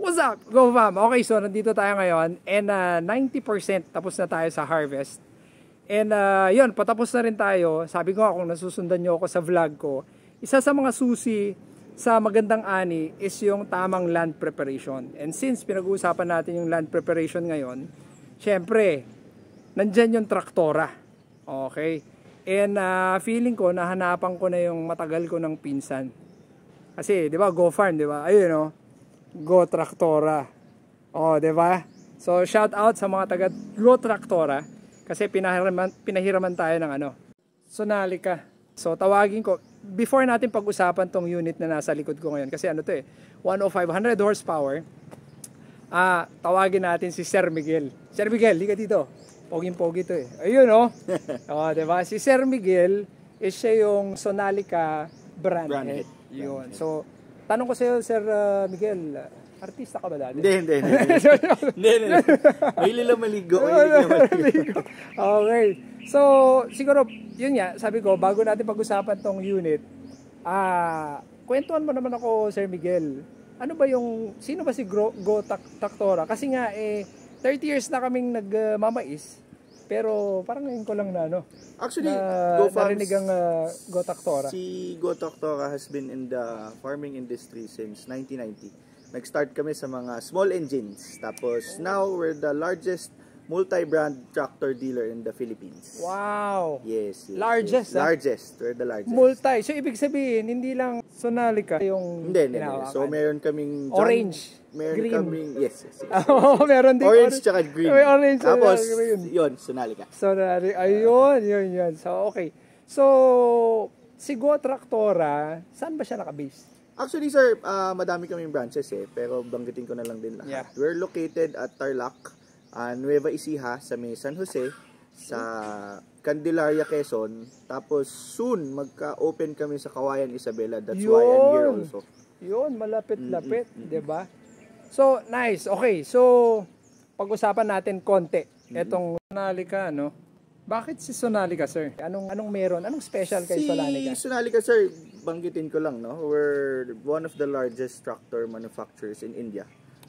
What's up? Go fam! Okay, so nandito tayo ngayon and 90% tapos na tayo sa harvest. And yun, patapos na rin tayo. Sabi ko kung nasusundan nyo ako sa vlog ko, isa sa mga susi sa magandang ani is yung tamang land preparation. And since pinag-uusapan natin yung land preparation ngayon, syempre, nandyan yung traktora. Okay? And feeling ko, nahanapan ko na yung matagal ko ng pinsan. Kasi, di ba, Go Farm, di ba? Ayun, no? Go Traktora. Oh, di ba? So, shout out sa mga taga Go Traktora kasi pinahiraman tayo ng Sonalika. So, tawagin ko, before natin pag-usapan tong unit na nasa likod ko ngayon, kasi 105, 100 horsepower, tawagin natin si Sir Miguel. Sir Miguel, liga dito. Poging-pogi to eh. Ayun, oh. Oh, diba? Si Sir Miguel is siya yung Sonalika brand head. Yun. So, tanong ko sa iyo, Sir Miguel, artista ka ba dati? Hindi. May lang maligo. Okay. So, siguro, yun nga, sabi ko, bago natin pag-usapan tong unit, kwentuhan mo naman ako, Sir Miguel. Ano ba sino ba si Go Traktora? Kasi nga, 30 years na kaming nagmamais. Pero parang ngayon ko lang Actually, narinig ang Go Traktora. Si Go Traktora has been in the farming industry since 1990. Nag-start kami sa mga small engines. Tapos now we're the largest multi-brand tractor dealer in the Philippines. Wow! Yes. Largest? Largest. We're the largest. Multi. So, ibig sabihin, hindi lang Sonalika yung Hindi. So, meron kaming orange, meron green. kaming, yes. Oh, meron din. Orange tsaka green. May orange tapos, green. yun, Sonalika. Sonalika. Ayun. So, okay. So, si Go Traktora, saan ba siya nakabase? Actually, sir, madami kaming branches pero banggitin ko na lang din lahat. Yeah. We're located at Tarlac, Nueva Ecija, sa may San Jose, sa Candelaria, Quezon. Tapos soon, magka-open kami sa Kawayan, Isabela. That's why I'm here also. Yun, malapit-lapit, diba? So, nice. Okay, so, pag-usapan natin konti. Etong Sonalika, Bakit si Sonalika, sir? Anong meron? Anong special kay Sonalika? Si Sonalika, sir, banggitin ko lang, We're one of the largest tractor manufacturers in India.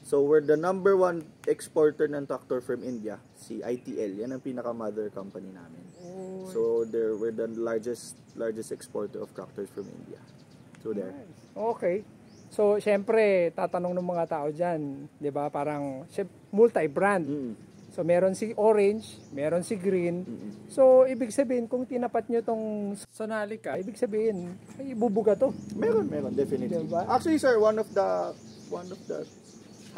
So, we're the number one exporter ng tractor from India, si ITL. Yan ang pinaka-mother company namin. Oh. So, we're the largest exporter of tractors from India. So, there. Nice. Okay. So, syempre, tatanong ng mga tao dyan, di ba? Parang multi-brand. So, meron si orange, meron si green. So, ibig sabihin, kung tinapat nyo tong Sonalika, ibig sabihin, ay ibubuga to. Meron, definitely. Diba? Actually, sir, one of the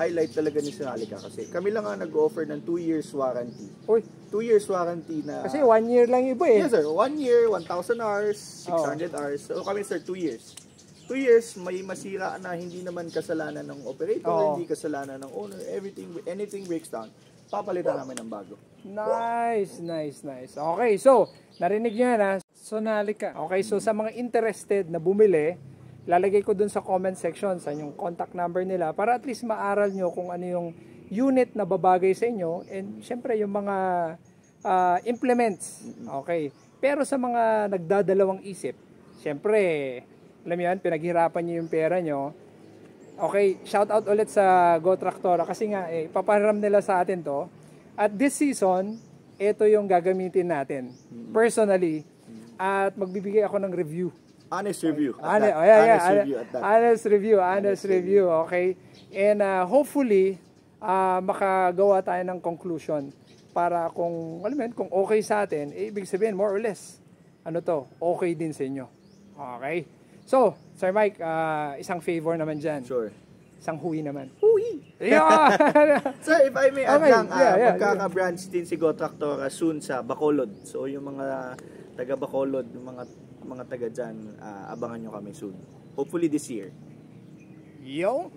highlight talaga ni Sonalika kasi kami lang ang nag-offer ng 2 years warranty. Uy, 2 years warranty na... Kasi 1 year lang iba eh. Yes, sir. 1 year, 1,000 hours, 600 hours. So, kami, sir, 2 years. 2 years, may masira na hindi naman kasalanan ng operator, hindi kasalanan ng owner, anything breaks down, papalitan namin ng bago. Nice. Okay, so, narinig nyo na, Sonalika. Okay, so sa mga interested na bumili, lalagay ko dun sa comment section sa yung contact number nila para at least maaral nyo kung ano yung unit na babagay sa inyo and syempre yung mga implements. Okay, pero sa mga nagdadalawang isip, syempre, alam mo yan, pinaghirapan nyo yung pera nyo. Okay, shout out ulit sa Go Traktora kasi nga, papahiram nila sa atin to. At this season, ito yung gagamitin natin. Personally. At magbibigay ako ng review. Honest review. Honest review. Okay. And hopefully, makagawa tayo ng conclusion. Para kung, alam mo yun, kung okay sa atin, ibig sabihin, more or less, okay din sa inyo. Okay. So, Sir Mike, isang favor naman dyan. Sure. Isang huwi naman. Huwi! Yeah. Sir, if I may add lang, magkaka-branch din si Go Traktora soon sa Bacolod. So, yung mga taga Bacolod, yung mga taga dyan, abangan nyo kami soon. Hopefully this year. Yo!